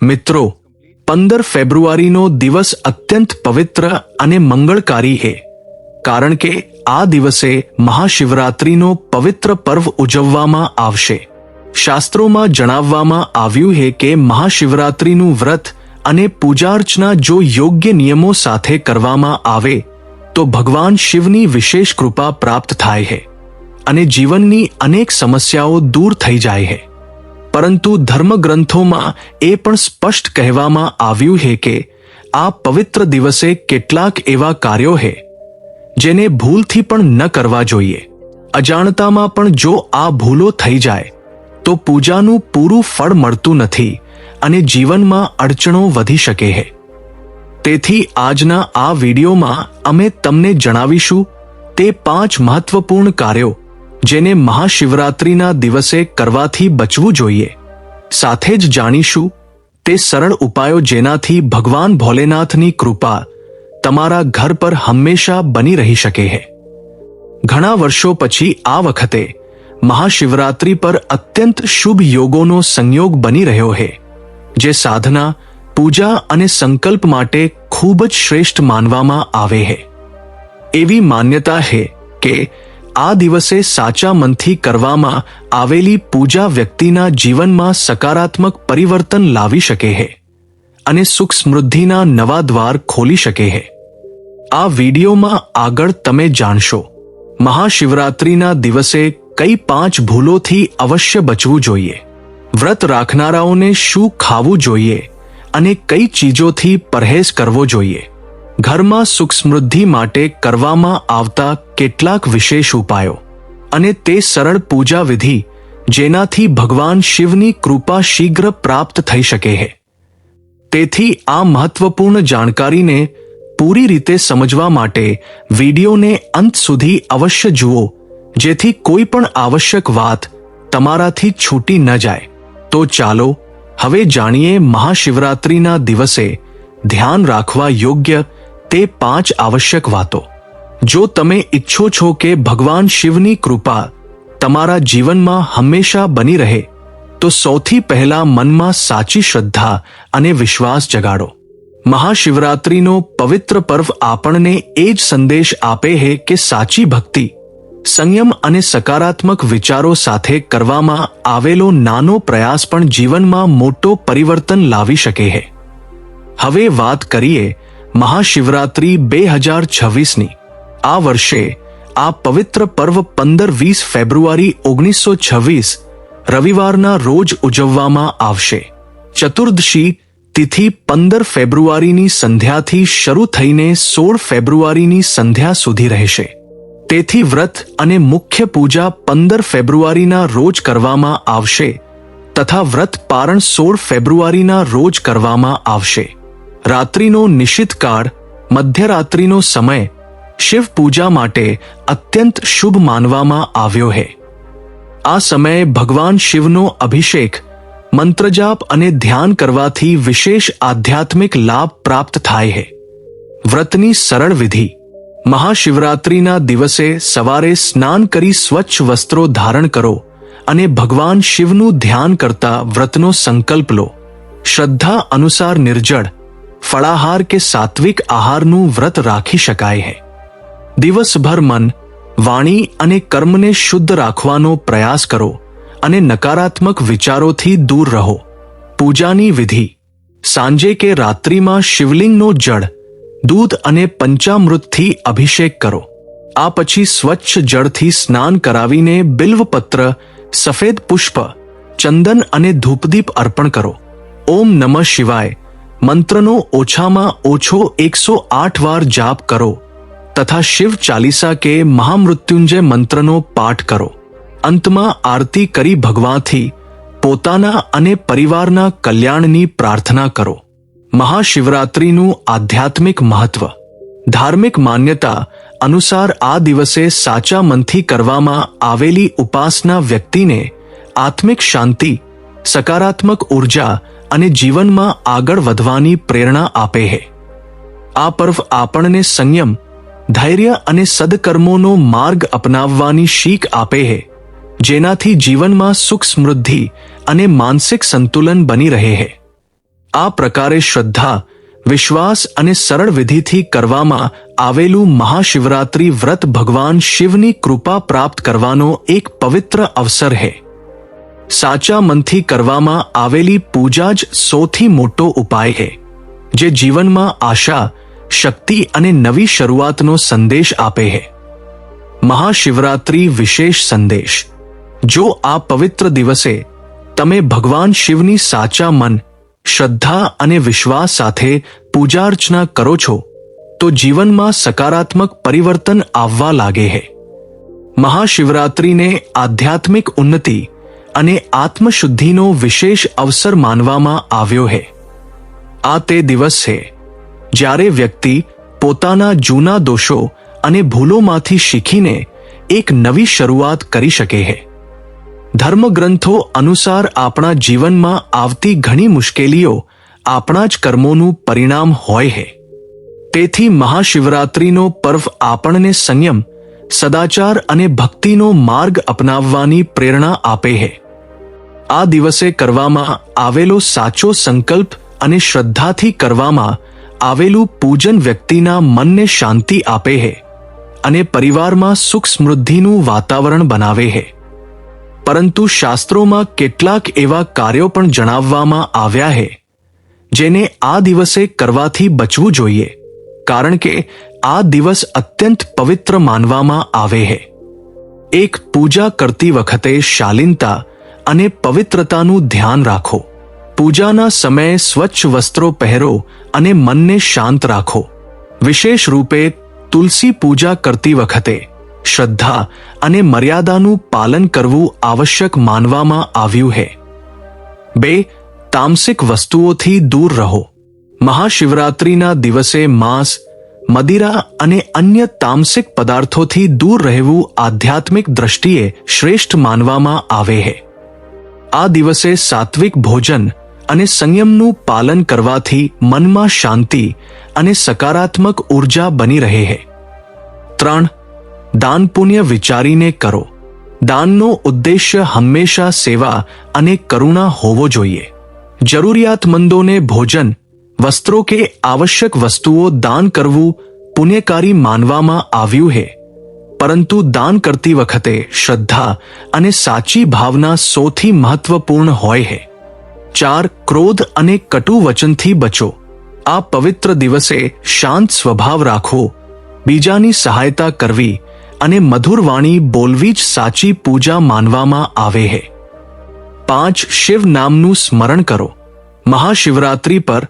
મિત્રો, 15 ફેબ્રુઆરીનો દિવસ અત્યંત પવિત્ર અને મંગળકારી છે, કારણ કે આ દિવસે મહાશિવરાત્રિનો પવિત્ર પર્વ ઉજવવામાં આવશે. શાસ્ત્રોમાં જણાવવામાં આવ્યું છે કે મહાશિવરાત્રિનું વ્રત અને પૂજાર્ચના જો યોગ્ય નિયમો સાથે કરવામાં આવે તો ભગવાન શિવની વિશેષ કૃપા પ્રાપ્ત થાય છે અને જીવનની અનેક સમસ્યાઓ દૂર થઈ જાય છે. પરંતુ ધર્મગ્રંથોમાં એ પણ સ્પષ્ટ કહેવામાં આવ્યું છે કે આ પવિત્ર દિવસે કેટલાક એવા કાર્યો છે જેને ભૂલથી પણ ન કરવા જોઈએ. અજાણતામાં પણ જો આ ભૂલો થઈ જાય તો પૂજાનું પૂરું ફળ મળતું નથી અને જીવનમાં અડચણો વધી શકે છે. તેથી આજના આ વિડીયોમાં અમે તમને જણાવીશું તે 5 મહત્વપૂર્ણ કાર્યો જેને મહાશિવરાત્રિના દિવસે કરવાથી બચવું જોઈએ. સાથે જ જાણીશું તે સરળ ઉપાયો જેનાથી ભગવાન ભોલેનાથની કૃપા તમારા ઘર પર હંમેશા બની રહી શકે છે. ઘણા વર્ષો પછી આ વખતે મહાશિવરાત્રિ પર અત્યંત શુભ યોગોનો સંયોગ બની રહ્યો છે, જે સાધના, પૂજા અને સંકલ્પ માટે ખૂબ જ શ્રેષ્ઠ માનવામાં આવે છે. એવી માન્યતા છે કે આ દિવસે સાચા મનથી કરવામાં આવેલી પૂજા વ્યક્તિના જીવનમાં સકારાત્મક પરિવર્તન લાવી શકે છે અને સુખ સમૃદ્ધિના નવા દ્વાર ખોલી શકે છે. આ વિડીયોમાં આગળ તમે જાણશો મહાશિવરાત્રિના દિવસે કઈ 5 ભૂલોથી અવશ્ય બચવું જોઈએ, વ્રત રાખનારાઓને શું ખાવું જોઈએ અને કઈ ચીજોથી પરહેજ કરવો જોઈએ, ઘરમાં સુખ સમૃદ્ધિ માટે કરવામાં આવતા કેટલાક વિશેષ ઉપાયો અને તે સરળ પૂજા વિધિ જેનાથી ભગવાન શિવની કૃપા શીઘ્ર પ્રાપ્ત થઈ શકે છે. તેથી આ મહત્વપૂર્ણ જાણકારીને પૂરી રીતે સમજવા માટે વિડીયોને અંત સુધી અવશ્ય જુઓ, જેથી કોઈ પણ આવશ્યક વાત તમારાથી છૂટી ન જાય. તો ચાલો હવે જાણીએ મહાશિવરાત્રિના દિવસે ધ્યાન રાખવા યોગ્ય તે 5 આવશ્યક વાતો. જો તમે ઈચ્છો છો કે ભગવાન શિવની કૃપા તમારા જીવનમાં હંમેશા બની રહે તો સૌથી પહેલા મનમાં સાચી શ્રદ્ધા અને વિશ્વાસ જગાડો. મહાશિવરાત્રિનો પવિત્ર પર્વ આપણને એ જ સંદેશ આપે છે કે સાચી ભક્તિ, સંયમ અને સકારાત્મક વિચારો સાથે કરવામાં આવેલો નાનો પ્રયાસ પણ જીવનમાં મોટો પરિવર્તન લાવી શકે છે. હવે વાત કરીએ મહાશિવરાત્રિ 2026ની. આ વર્ષે આ પવિત્ર પર્વ 15-20 ફેબ્રુઆરી 1926 રવિવારના રોજ ઉજવવામાં આવશે. ચતુર્દશી તિથિ 15 ફેબ્રુઆરીની સંધ્યાથી શરૂ થઈને 16 ફેબ્રુઆરીની સંધ્યા સુધી રહેશે. તેથી વ્રત અને મુખ્ય પૂજા 15 ફેબ્રુઆરીના રોજ કરવામાં આવશે તથા વ્રત પારણ 16 ફેબ્રુઆરીના રોજ કરવામાં આવશે. રાત્રિનો નિશિત કાળ, મધ્યરાત્રિનો સમય શિવ પૂજા માટે અત્યંત શુભ માનવામાં આવ્યો છે. આ સમયે ભગવાન શિવનો અભિષેક, મંત્રજાપ અને ધ્યાન કરવાથી વિશેષ આધ્યાત્મિક લાભ પ્રાપ્ત થાય છે. વ્રતની સરળ વિધિ. મહાશિવરાત્રિના દિવસે સવારે સ્નાન કરી સ્વચ્છ વસ્ત્રો ધારણ કરો અને ભગવાન શિવનું ધ્યાન કરતા વ્રતનો સંકલ્પ લો. શ્રદ્ધા અનુસાર નિર્જળ, ફળાહાર કે સાત્વિક આહારનું વ્રત રાખી શકાય છે. દિવસભર મન, વાણી અને કર્મને શુદ્ધ રાખવાનો પ્રયાસ કરો અને નકારાત્મક વિચારોથી દૂર રહો. પૂજાની વિધિ. સાંજે કે રાત્રિમાં શિવલિંગનો જળ, દૂધ અને પંચામૃતથી અભિષેક કરો. આ પછી સ્વચ્છ જળથી સ્નાન કરાવીને બિલ્વપત્ર, સફેદ પુષ્પ, ચંદન અને ધૂપદીપ અર્પણ કરો. ઓમ નમઃ શિવાય મંત્રનો ઓછામાં ઓછો 108 વાર જાપ કરો તથા શિવ ચાલીસા કે મહામૃત્યુંજય મંત્રનો પાઠ કરો. અંતમાં આરતી કરી ભગવાનથી પોતાના અને પરિવારના કલ્યાણની પ્રાર્થના કરો. મહાશિવરાત્રિનું આધ્યાત્મિક મહત્વ. ધાર્મિક માન્યતા અનુસાર આ દિવસે સાચા મનથી કરવામાં આવેલી ઉપાસના વ્યક્તિને આત્મિક શાંતિ, સકારાત્મક ઉર્જા અને જીવનમાં આગળ વધવાની પ્રેરણા આપે છે. આ પર્વ આપણને સંયમ, ધૈર્ય અને સદકર્મોનો માર્ગ અપનાવવાની શીખ આપે છે, જેનાથી જીવનમાં સુખ, સમૃદ્ધિ અને માનસિક સંતુલન બની રહે છે. આ પ્રકારે શ્રદ્ધા, વિશ્વાસ અને સરળ વિધિથી કરવામાં આવેલું મહાશિવરાત્રિ વ્રત ભગવાન શિવની કૃપા પ્રાપ્ત કરવાનો એક પવિત્ર અવસર છે. સાચા મનથી કરવામાં આવેલી પૂજા જ સૌથી મોટો ઉપાય છે, જે જીવનમાં આશા, શક્તિ અને નવી શરૂઆતનો સંદેશ આપે છે. મહાશિવરાત્રિ વિશેષ સંદેશ. જો આ પવિત્ર દિવસે તમે ભગવાન શિવની સાચા મન, શ્રદ્ધા અને વિશ્વાસ સાથે પૂજા અર્ચના કરો છો તો જીવનમાં સકારાત્મક પરિવર્તન આવવા લાગે છે. મહાશિવરાત્રિને આધ્યાત્મિક ઉન્નતિ અને આત્મશુદ્ધિનો વિશેષ અવસર માનવામાં આવ્યો છે. આ તે દિવસ છે જ્યારે વ્યક્તિ પોતાના જૂના દોષો અને ભૂલોમાંથી શીખીને એક નવી શરૂઆત કરી શકે છે. ધર્મગ્રંથો અનુસાર આપણા જીવનમાં આવતી ઘણી મુશ્કેલીઓ આપણા જ કર્મોનું પરિણામ હોય છે. તેથી મહાશિવરાત્રિનો પર્વ આપણને સંયમ, સદાચાર અને ભક્તિનો માર્ગ અપનાવવાની પ્રેરણા આપે છે. આ દિવસે કરવામાં આવેલો સાચો સંકલ્પ અને શ્રદ્ધાથી કરવામાં આવેલું પૂજન વ્યક્તિના મનને શાંતિ આપે છે અને પરિવારમાં સુખ સમૃદ્ધિનું વાતાવરણ બનાવે છે. પરંતુ શાસ્ત્રોમાં કેટલાક એવા કાર્યો પણ જણાવવામાં આવ્યા છે જેને આ દિવસે કરવાથી બચવું જોઈએ, કારણ કે આ દિવસ અત્યંત પવિત્ર માનવામાં આવે છે. એક, પૂજા કરતી વખતે શાલીનતા અને પવિત્રતાનું ધ્યાન રાખો. પૂજાના સમયે સ્વચ્છ વસ્ત્રો પહેરો અને મનને શાંત રાખો. વિશેષ રૂપે તુલસી પૂજા કરતી વખતે શ્રદ્ધા અને મર્યાદાનું પાલન કરવું આવશ્યક માનવામાં આવ્યું છે. 2. તામસિક વસ્તુઓથી દૂર રહો. મહાશિવરાત્રિના દિવસે માંસ, મદિરા અને અન્ય તામસિક પદાર્થોથી દૂર રહેવું આધ્યાત્મિક દ્રષ્ટિએ શ્રેષ્ઠ માનવામાં આવે છે. આ દિવસે સાત્વિક ભોજન અને સંયમનું પાલન કરવાથી મનમાં શાંતિ અને સકારાત્મક ઉર્જા બની રહે છે. 3. દાન પુણ્ય વિચારીને કરો. દાનનો ઉદ્દેશ્ય હંમેશા સેવા અને કરુણા હોવો જોઈએ. જરૂરિયાતમંદોને ભોજન, વસ્ત્રો કે આવશ્યક વસ્તુઓ દાન કરવું પુણ્યકારી માનવામાં આવ્યું છે. પરંતુ દાન કરતી વખતે શ્રદ્ધા અને સાચી ભાવના સૌથી મહત્વપૂર્ણ હોય છે. 4. ક્રોધ અને કટુ વચનથી બચો. આ પવિત્ર દિવસે શાંત સ્વભાવ રાખવો, બીજાની સહાયતા કરવી અને મધુર વાણી બોલવી જ સાચી પૂજા માનવામાં આવે છે. 5. શિવ નામનું સ્મરણ કરો. મહાશિવરાત્રિ પર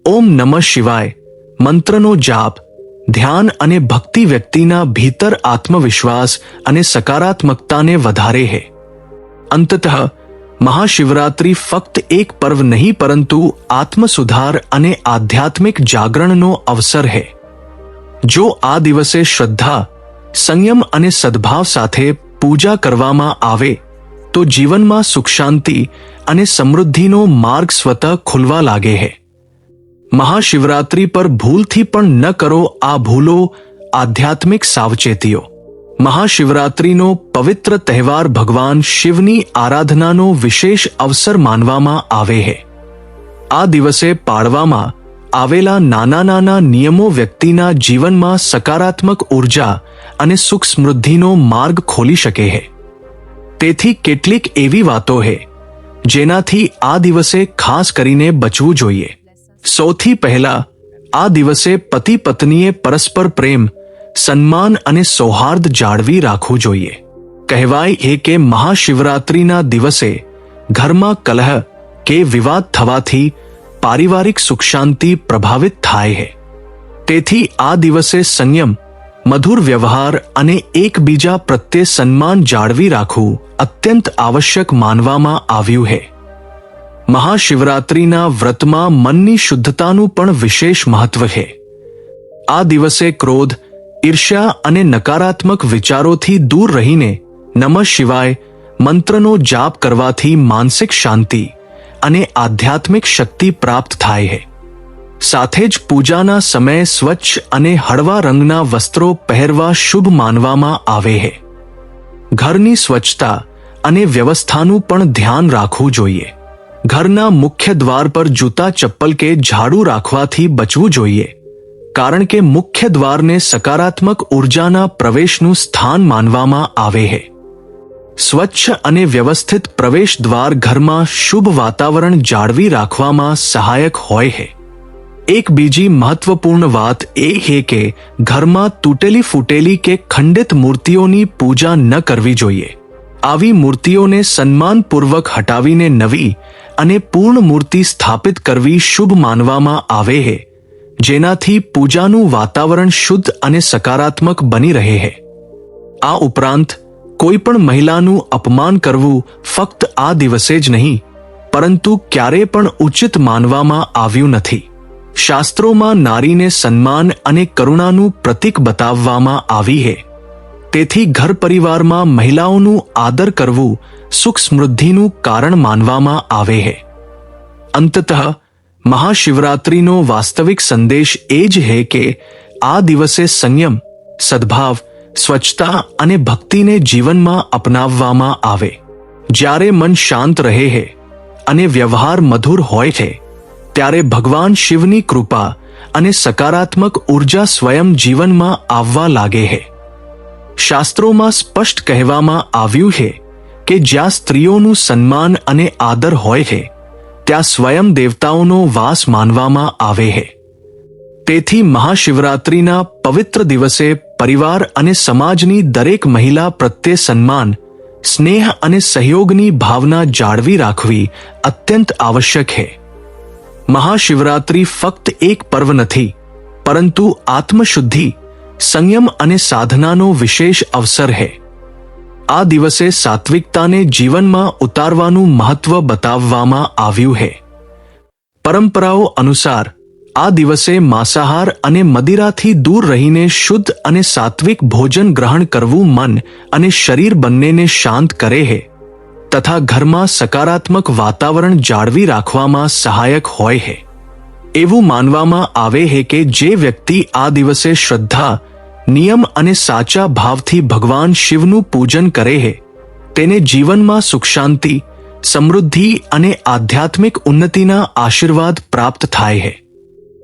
ઓમ નમઃ શિવાય મંત્રનો જાપ, ધ્યાન અને ભક્તિ વ્યક્તિના ભીતર આત્મવિશ્વાસ અને સકારાત્મકતાને વધારે છે. અંતતઃ મહાશિવરાત્રિ ફક્ત એક પર્વ નહીં પરંતુ આત્મસુધાર અને આધ્યાત્મિક જાગરણનો અવસર છે. જો આ દિવસે શ્રદ્ધા, સંયમ અને સદ્ભાવ સાથે પૂજા કરવામાં આવે તો જીવનમાં સુખ, શાંતિ અને સમૃદ્ધિનો માર્ગ સ્વતઃ ખુલવા લાગે છે. મહાશિવરાત્રિ પર ભૂલથી પણ ન કરો આ ભૂલો. આધ્યાત્મિક સાવચેતીઓ. મહાશિવરાત્રિનો પવિત્ર તહેવાર ભગવાન શિવની આરાધનાનો વિશેષ અવસર માનવામાં આવે છે. આ દિવસે પાળવામાં આવેલા નાના નાના નિયમો વ્યક્તિના જીવનમાં સકારાત્મક ઉર્જા અને સુખ સમૃદ્ધિનો માર્ગ ખોલી શકે છે. તેથી કેટલીક એવી વાતો છે જેનાથી આ દિવસે ખાસ કરીને બચવું જોઈએ. સૌથી પહેલા, આ દિવસે પતિ પત્નીએ પરસ્પર પ્રેમ, સન્માન અને સૌહાર્દ જાળવી રાખવું જોઈએ. કહેવાય છે કે મહાશિવરાત્રિના દિવસે ઘરમાં કલહ કે વિવાદ થવાથી પારિવારિક સુખ શાંતિ પ્રભાવિત થાય છે. તેથી આ દિવસે સંયમ, મધુર વ્યવહાર અને એકબીજા પ્રત્યે સન્માન જાળવી રાખવું અત્યંત આવશ્યક માનવામાં આવ્યું છે. મહાશિવરાત્રિના વ્રતમાં મનની શુદ્ધતાનું પણ વિશેષ મહત્વ છે. આ દિવસે ક્રોધ, ઈર્ષ્યા અને નકારાત્મક વિચારોથી દૂર રહીને નમઃ શિવાય મંત્રનો જાપ કરવાથી માનસિક શાંતિ અને આધ્યાત્મિક શક્તિ પ્રાપ્ત થાય છે. સાથે જ પૂજાના સમયે સ્વચ્છ અને હળવા રંગના વસ્ત્રો પહેરવા શુભ માનવામાં આવે છે. ઘરની સ્વચ્છતા અને વ્યવસ્થાનું પણ ધ્યાન રાખવું જોઈએ. ઘરના મુખ્ય દ્વાર પર જૂતા ચપ્પલ કે ઝાડુ રાખવાથી બચવું જોઈએ, કારણ કે મુખ્ય દ્વારને સકારાત્મક ઉર્જાના પ્રવેશનું સ્થાન માનવામાં આવે છે. સ્વચ્છ અને વ્યવસ્થિત પ્રવેશ દ્વાર ઘરમાં શુભ વાતાવરણ જાળવી રાખવામાં સહાયક હોય છે. એક બીજી મહત્વપૂર્ણ વાત એ છે કે ઘરમાં તૂટેલી ફૂટેલી કે ખંડિત મૂર્તિઓની પૂજા ન કરવી જોઈએ. આવી મૂર્તિઓને સન્માનપૂર્વક હટાવીને નવી અને પૂર્ણ મૂર્તિ સ્થાપિત કરવી શુભ માનવામાં આવે છે, જેનાથી પૂજાનું વાતાવરણ શુદ્ધ અને સકારાત્મક બની રહે છે. આ ઉપરાંત કોઈ પણ મહિલાનું અપમાન કરવું ફક્ત આ દિવસે જ નહીં, પરંતુ ક્યારેય પણ ઉચિત માનવામાં આવ્યું નથી. શાસ્ત્રોમાં નારીને સન્માન અને કરુણાનું પ્રતીક બતાવવામાં આવી છે. તેથી ઘર પરિવારમાં મહિલાઓનું આદર કરવું સુખ સમૃદ્ધિનું કારણ માનવામાં આવે છે. અંતતઃ મહાશિવરાત્રિનો વાસ્તવિક સંદેશ એ જ છે કે આ દિવસે સંયમ, સદ્ભાવ, સ્વચ્છતા અને ભક્તિને જીવનમાં અપનાવવામાં આવે. જ્યારે મન શાંત રહે છે અને વ્યવહાર મધુર હોય છે, ત્યારે ભગવાન શિવની કૃપા અને સકારાત્મક ઉર્જા સ્વયં જીવનમાં આવવા લાગે છે. શાસ્ત્રોમાં સ્પષ્ટ કહેવામાં આવ્યું છે કે જ્યાં સ્ત્રીઓનું સન્માન અને આદર હોય છે, ત્યાં સ્વયં દેવતાઓનો વાસ માનવામાં આવે છે. તેથી મહાશિવરાત્રિના પવિત્ર દિવસે પરિવાર અને સમાજની દરેક મહિલા પ્રત્યે સન્માન, સ્નેહ અને સહયોગની ભાવના જાળવી રાખવી અત્યંત આવશ્યક છે. મહાશિવરાત્રિ ફક્ત એક પર્વ નથી, પરંતુ આત્મશુદ્ધિ, સંયમ અને સાધનાનો વિશેષ અવસર છે. આ દિવસે સાત્વિકતાને જીવનમાં ઉતારવાનું મહત્વ બતાવવામાં આવ્યું છે. પરંપરાઓ અનુસાર આ દિવસે માંસાહાર અને મદિરાથી દૂર રહીને શુદ્ધ અને સાત્વિક ભોજન ગ્રહણ કરવું મન અને શરીર બંનેને શાંત કરે છે, તથા ઘરમાં સકારાત્મક વાતાવરણ જાળવી રાખવામાં સહાયક હોય છે. એવું માનવામાં આવે છે કે જે વ્યક્તિ આ દિવસે શ્રદ્ધા, નિયમ અને સાચા ભાવથી ભગવાન શિવનું પૂજન કરે છે, તેને જીવનમાં સુખ શાંતિ, સમૃદ્ધિ અને આધ્યાત્મિક ઉન્નતિના આશીર્વાદ પ્રાપ્ત થાય છે.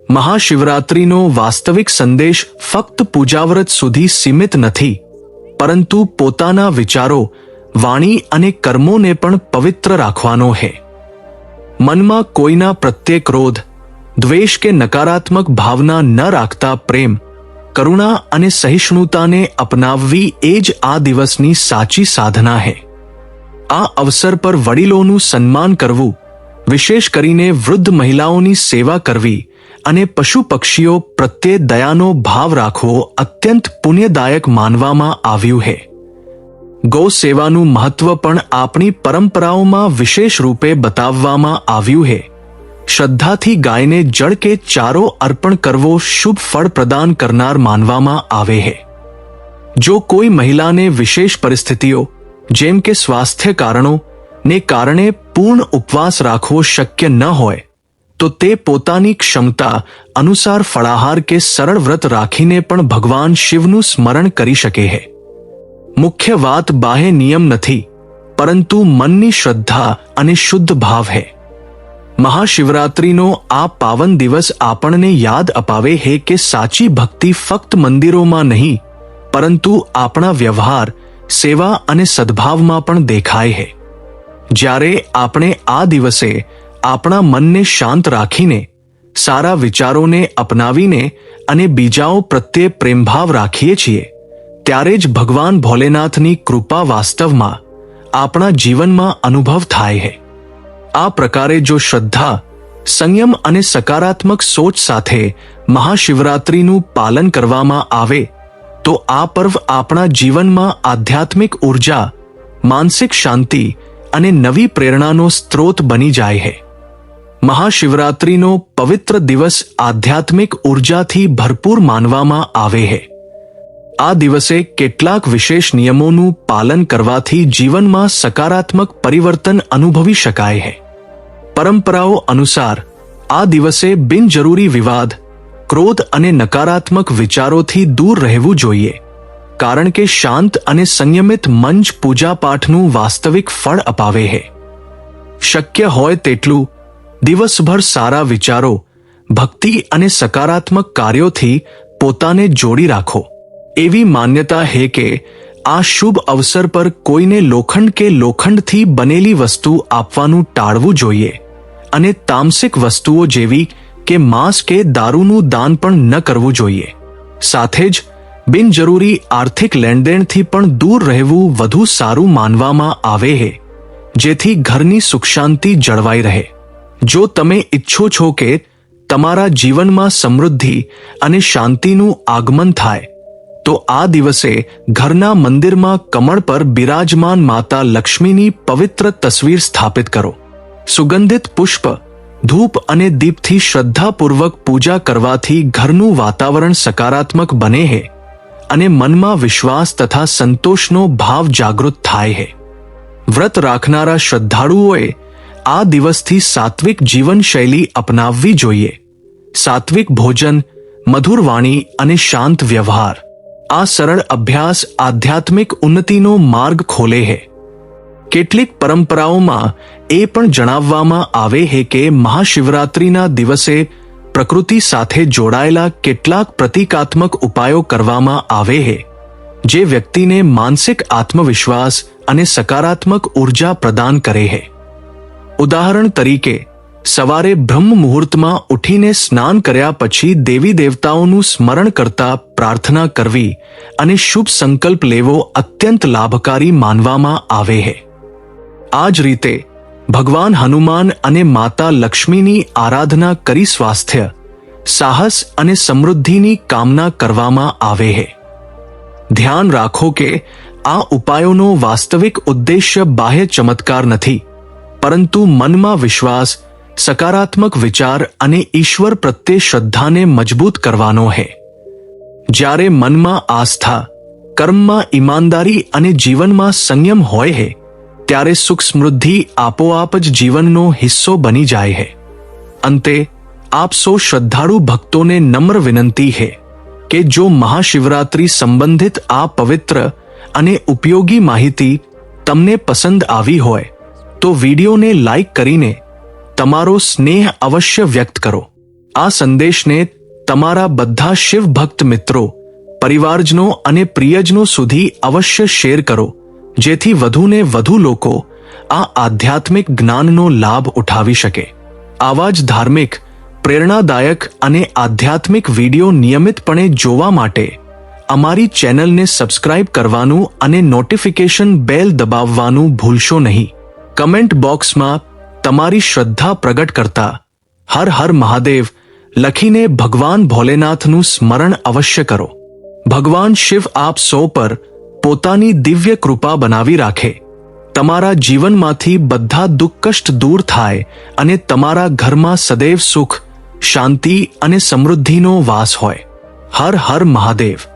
મહાશિવરાત્રિનો વાસ્તવિક સંદેશ ફક્ત પૂજાવ્રત સુધી સીમિત નથી, પરંતુ પોતાના વિચારો, વાણી અને કર્મોને પણ પવિત્ર રાખવાનો છે. મનમાં કોઈના પ્રત્યે ક્રોધ, દ્વેષ કે નકારાત્મક ભાવના ન રાખતા પ્રેમ, કરુણા અને સહિષ્ણુતાને અપનાવવી એ જ આ દિવસની સાચી સાધના છે. આ અવસર પર વડીલોનું સન્માન કરવું, વિશેષ કરીને વૃદ્ધ મહિલાઓની સેવા કરવી અને પશુ પક્ષીઓ પ્રત્યે દયાનો ભાવ રાખવો અત્યંત પુણ્યદાયક માનવામાં આવ્યું છે. ગૌ સેવાનું મહત્વ પણ આપણી પરંપરાઓમાં વિશેષ રૂપે બતાવવામાં આવ્યું છે. શ્રદ્ધાથી ગાયને જળ કે ચારો અર્પણ કરવો શુભ ફળ પ્રદાન કરનાર માનવામાં આવે છે. જો કોઈ મહિલાને વિશેષ પરિસ્થિતિઓ, જેમ કે સ્વાસ્થ્ય કારણો ને કારણે પૂર્ણ ઉપવાસ રાખવો શક્ય ન હોય, તો તે પોતાની ક્ષમતા અનુસાર ફળાહાર કે સરળ વ્રત રાખીને પણ ભગવાન શિવનું સ્મરણ કરી શકે છે. મુખ્ય વાત બાહ્ય નિયમ નથી, પરંતુ મનની શ્રદ્ધા અને શુદ્ધ ભાવ છે. મહાશિવરાત્રિનો આ પાવન દિવસ આપણને યાદ અપાવે છે કે સાચી ભક્તિ ફક્ત મંદિરોમાં નહીં, પરંતુ આપણા વ્યવહાર, સેવા અને સદ્ભાવમાં પણ દેખાય છે. જ્યારે આપણે આ દિવસે આપણા મનને શાંત રાખીને, સારા વિચારોને અપનાવીને અને બીજાઓ પ્રત્યે પ્રેમભાવ રાખીએ છીએ, ત્યારે જ ભગવાન ભોલેનાથની કૃપા વાસ્તવમાં આપણા જીવનમાં અનુભવ થાય છે. આ પ્રકારે જો શ્રદ્ધા, સંયમ અને સકારાત્મક સોચ સાથે મહાશિવરાત્રિનું પાલન કરવામાં આવે, તો આ પર્વ આપણા જીવનમાં આધ્યાત્મિક ઉર્જા, માનસિક શાંતિ અને નવી પ્રેરણાનો સ્ત્રોત બની જાય છે. મહાશિવરાત્રિનો પવિત્ર દિવસ આધ્યાત્મિક ઉર્જાથી ભરપૂર માનવામાં આવે છે. આ દિવસે કેટલાક વિશેષ નિયમોનું પાલન કરવાથી જીવનમાં સકારાત્મક પરિવર્તન અનુભવી શકાય છે. પરંપરાઓ અનુસાર આ દિવસે બિનજરૂરી વિવાદ, ક્રોધ અને નકારાત્મક વિચારોથી દૂર રહેવું જોઈએ, કારણ કે શાંત અને સંયમિત મન જ પૂજાપાઠનું વાસ્તવિક ફળ અપાવે છે. શક્ય હોય તેટલું દિવસભર સારા વિચારો, ભક્તિ અને સકારાત્મક કાર્યોથી પોતાને જોડી રાખો. એવી માન્યતા હે કે આ શુભ અવસર પર કોઈને લોખંડ કે લોખંડથી બનેલી વસ્તુ આપવાનું ટાળવું જોઈએ અને તામસિક વસ્તુઓ જેવી કે માંસ કે દારૂનું દાન પણ ન કરવું જોઈએ. સાથે જ બિનજરૂરી આર્થિક લેણદેણથી પણ દૂર રહેવું વધુ સારું માનવામાં આવે છે, જેથી ઘરની સુખ શાંતિ જળવાઈ રહે. જો તમે ઈચ્છો છો કે તમારા જીવનમાં સમૃદ્ધિ અને શાંતિનું આગમન થાય તો આ દિવસે ઘરના મંદિરમાં કમળ પર બિરાજમાન માતા લક્ષ્મીની પવિત્ર તસવીર સ્થાપિત કરો. સુગંધિત પુષ્પ, ધૂપ અને દીપથી શ્રદ્ધાપૂર્વક પૂજા કરવાથી ઘરનું વાતાવરણ સકારાત્મક બને છે અને મનમાં વિશ્વાસ તથા સંતોષનો ભાવ જાગૃત થાય છે. વ્રત રાખનારા શ્રદ્ધાળુઓએ આ દિવસથી સાત્વિક જીવનશૈલી અપનાવવી જોઈએ. સાત્વિક ભોજન, મધુર વાણી અને શાંત વ્યવહાર, આ સરળ અભ્યાસ આધ્યાત્મિક ઉન્નતિનો માર્ગ ખોલે છે. કેટલીક પરંપરાઓમાં એ પણ જણાવવામાં આવે છે કે મહાશિવરાત્રિના દિવસે પ્રકૃતિ સાથે જોડાયેલા કેટલાક પ્રતિકાત્મક ઉપાયો કરવામાં આવે છે, જે વ્યક્તિને માનસિક આત્મવિશ્વાસ અને સકારાત્મક ઉર્જા પ્રદાન કરે છે. ઉદાહરણ તરીકે, સવારે બ્રહ્મ મુહૂર્તમાં ઉઠીને સ્નાન કર્યા પછી દેવી દેવતાઓનું સ્મરણ કરતા પ્રાર્થના કરવી અને શુભ સંકલ્પ લેવો અત્યંત લાભકારી માનવામાં આવે છે. આ જ રીતે ભગવાન હનુમાન અને માતા લક્ષ્મીની આરાધના કરી સ્વાસ્થ્ય, સાહસ અને સમૃદ્ધિની કામના કરવામાં આવે છે. ધ્યાન રાખો કે આ ઉપાયોનો વાસ્તવિક ઉદ્દેશ્ય બાહ્ય ચમત્કાર નથી, પરંતુ મનમાં વિશ્વાસ, સકારાત્મક વિચાર અને ઈશ્વર પ્રત્યે શ્રદ્ધાને મજબૂત કરવાનો છે. જ્યારે મનમાં આસ્થા, કર્મમાં ઈમાનદારી અને જીવનમાં સંયમ હોય છે, ત્યારે સુખ સમૃદ્ધિ આપોઆપ જ જીવનનો હિસ્સો બની જાય છે. અંતે આપ સૌ શ્રદ્ધાળુ ભક્તોને નમ્ર વિનંતી છે કે જો મહાશિવરાત્રિ સંબંધિત આ પવિત્ર અને ઉપયોગી માહિતી તમને પસંદ આવી હોય તો વિડીયોને લાઈક કરીને તમારો સ્નેહ અવશ્ય વ્યક્ત કરો. આ સંદેશને તમારા બધા શિવ ભક્ત મિત્રો, પરિવારજનો અને પ્રિયજનો સુધી અવશ્ય શેર કરો, જેથી વધુને વધુ લોકો આ આધ્યાત્મિક જ્ઞાનનો લાભ ઉઠાવી શકે. આવા જ ધાર્મિક, પ્રેરણાદાયક અને આધ્યાત્મિક વિડીયો નિયમિતપણે જોવા માટે અમારી ચેનલને સબસ્ક્રાઇબ કરવાનું અને નોટિફિકેશન બેલ દબાવવાનું ભૂલશો નહીં. કમેન્ટ બોક્સમાં તમારી શ્રદ્ધા પ્રગટ કરતા હર હર મહાદેવ લખીને ભગવાન ભોલેનાથનું સ્મરણ અવશ્ય કરો. ભગવાન શિવ આપ સૌ પર પોતાની દિવ્ય કૃપા બનાવી રાખે, તમારા જીવનમાંથી બધા દુઃખ કષ્ટ દૂર થાય અને તમારા ઘરમાં સદૈવ સુખ, શાંતિ અને સમૃદ્ધિનો વાસ હોય. હર હર મહાદેવ.